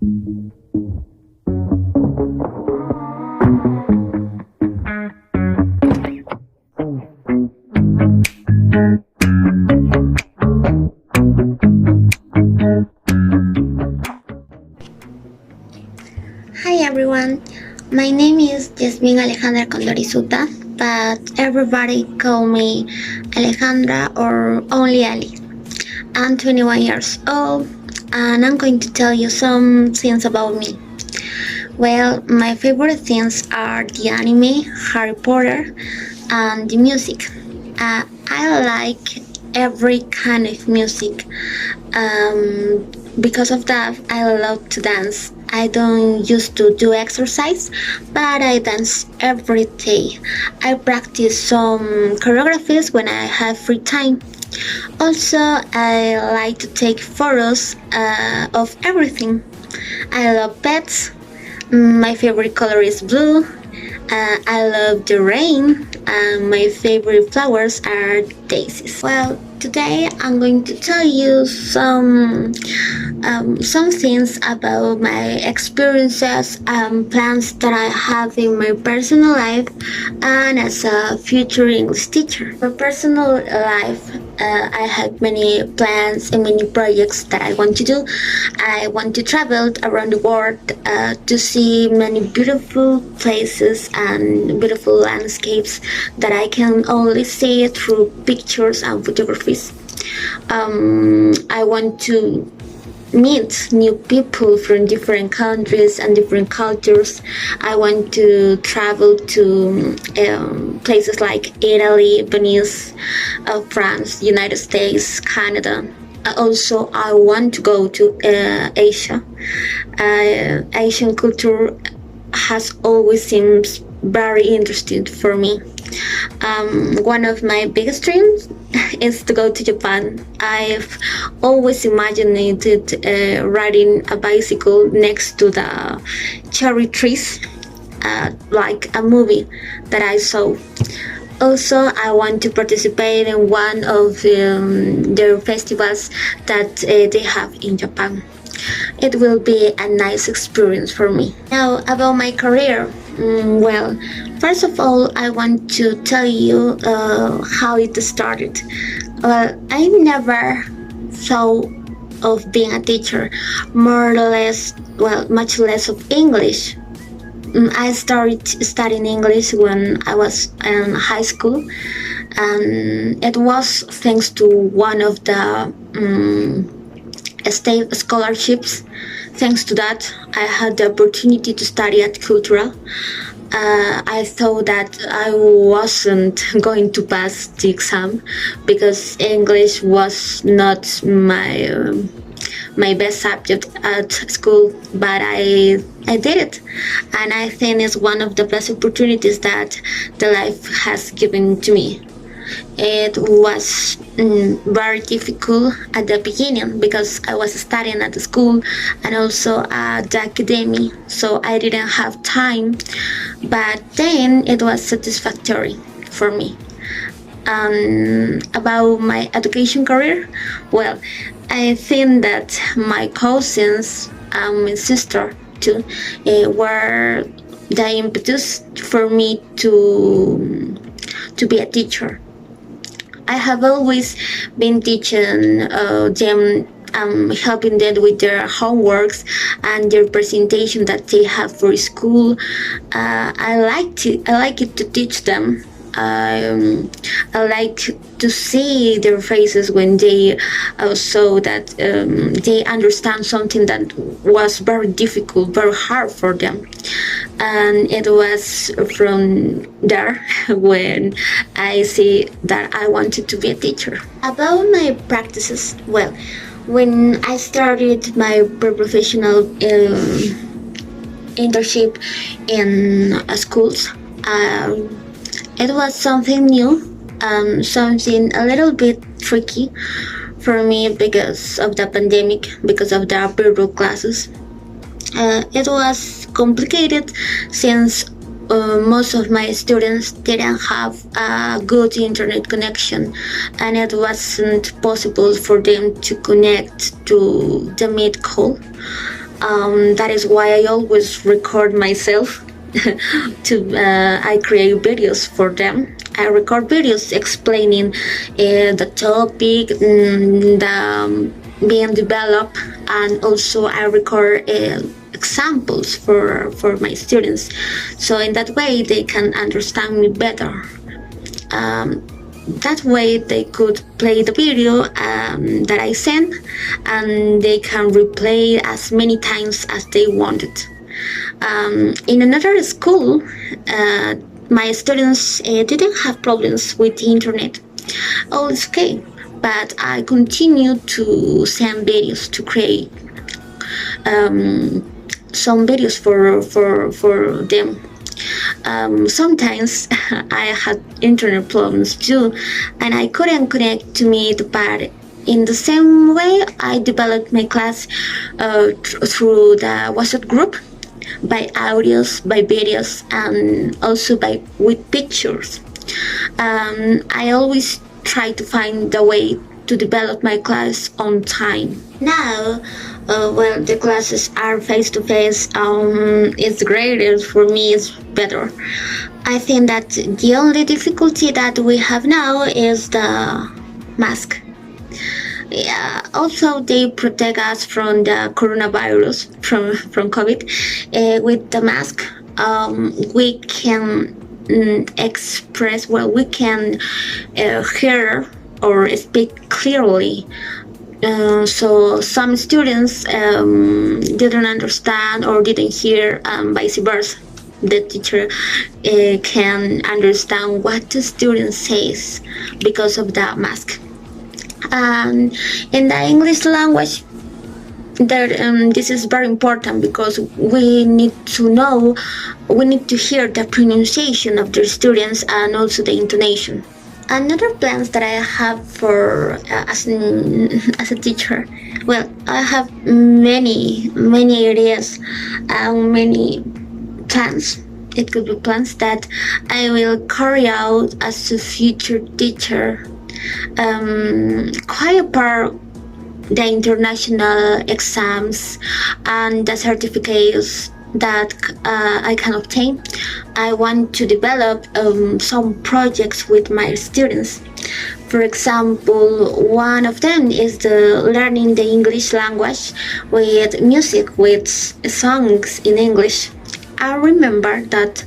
Hi everyone, my name is Jasmine Alejandra Condorisuta, but everybody call me Alejandra or only Ali. I'm 21 years old and I'm going to tell you some things about me. Well, my favorite things are the anime, Harry Potter, and the music. I like every kind of music. Because of that, I love to dance. I don't used to do exercise, but I dance every day. I practice some choreographies when I have free time. Also, I like to take photos of everything. I love pets. My favorite color is blue. I love the rain. My favorite flowers are daisies. Well, today I'm going to tell you some things about my experiences and plans that I have in my personal life and as a future English teacher. For personal life, I have many plans and many projects that I want to do. I want to travel around the world to see many beautiful places and beautiful landscapes that I can only see through pictures and photographies. I want to meet new people from different countries and different cultures. I want to travel to places like Italy, Venice, France, United States, Canada. Also, I want to go to Asia. Asian culture has always seemed very interesting for me. One of my biggest dreams is to go to Japan. I've always imagined it riding a bicycle next to the cherry trees, like a movie that I saw. Also, I want to participate in one of their festivals that they have in Japan. It will be a nice experience for me. Now, about my career. Well, first of all, I want to tell you how it started. Well, I never thought of being a teacher, more or less, well, much less of English. I started studying English when I was in high school, and it was thanks to one of the state scholarships. Thanks to that, I had the opportunity to study at Cultural. I thought that I wasn't going to pass the exam because English was not my best subject at school, but I did it, and I think it's one of the best opportunities that the life has given to me. It was very difficult at the beginning because I was studying at the school and also at the academy, so I didn't have time, but then it was satisfactory for me. About my education career, well, I think that my cousins and my sister too were the impetus for me to be a teacher. I have always been teaching them, helping them with their homeworks and their presentation that they have for school. I like it to teach them. I like to see their faces when they saw that they understand something that was very difficult, very hard for them. And it was from there when I see that I wanted to be a teacher. About my practices, well, when I started my pre-professional internship in schools, it was something new, something a little bit tricky for me because of the pandemic, because of the virtual classes. It was complicated since most of my students didn't have a good internet connection, and it wasn't possible for them to connect to the Meet call. That is why I always record myself. I create videos for them. I record videos explaining the topic, being developed, and also I record examples for my students. So in that way, they can understand me better. That way they could play the video that I sent, and they can replay as many times as they wanted. In another school, my students didn't have problems with the internet. All is okay, but I continue to send videos to create some videos for them. Sometimes I had internet problems too, and I couldn't connect to meet, but in the same way, I developed my class through the WhatsApp group, by audios, by videos, and also by with pictures. I always try to find the way to develop my class on time. Now, the classes are face to face. It's great. For me, it's better. I think that the only difficulty that we have now is the mask. Yeah, also they protect us from the coronavirus, from COVID. With the mask, we can express, well, we can hear or speak clearly. So some students didn't understand or didn't hear, vice versa. The teacher can understand what the student says because of the mask. And in the English language, this is very important because we need to hear the pronunciation of the students and also the intonation. Another plans that I have for as a teacher, well, I have many ideas and many plans. It could be plans that I will carry out as a future teacher. Quite apart the international exams and the certificates that I can obtain, I want to develop some projects with my students. For example, one of them is the learning the English language with music, with songs in English. I remember that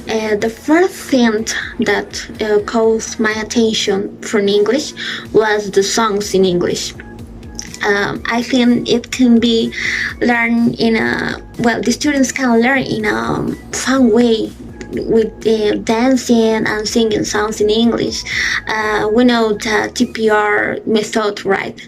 the first thing that caught my attention from English was the songs in English. I think it can be learned the students can learn in a fun way with dancing and singing songs in English. We know the TPR method, right?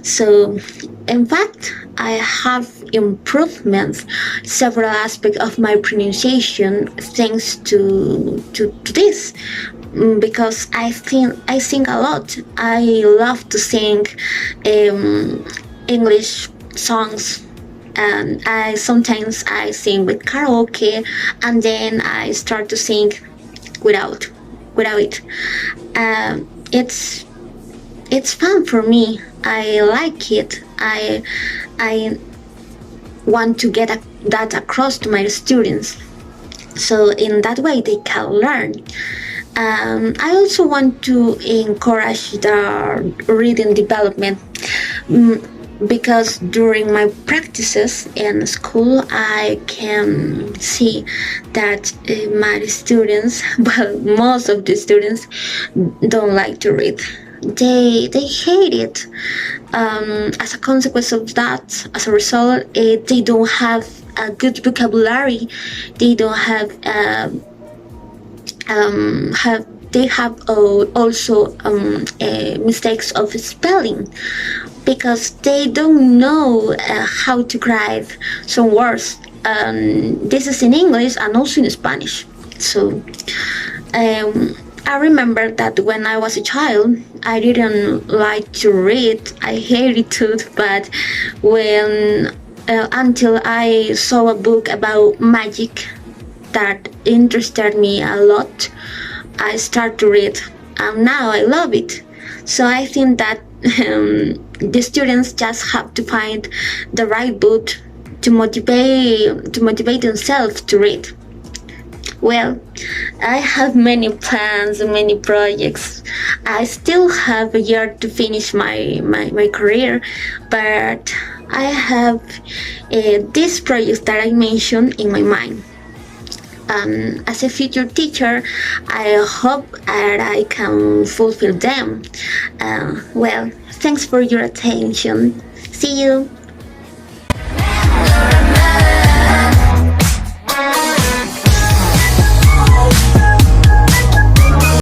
So, in fact, I have improvements several aspects of my pronunciation thanks to this. Because I sing a lot. I love to sing English songs, and I sometimes sing with karaoke, and then I start to sing without it. It's fun for me. I like it. I want to get that across to my students, so in that way they can learn. I also want to encourage the reading development because during my practices in school, I can see that my students, well, most of the students don't like to read. They hate it. As a consequence of that, as a result, they don't have a good vocabulary. They don't have also mistakes of spelling because they don't know how to write some words. This is in English and also in Spanish. So I remember that when I was a child, I didn't like to read. I hated it, but when until I saw a book about magic that interested me a lot, I start to read, and now I love it. So I think that the students just have to find the right book to motivate themselves to read. Well, I have many plans and many projects. I still have a year to finish my career, but I have these projects that I mentioned in my mind. As a future teacher, I hope that I can fulfill them. Well, thanks for your attention. See you.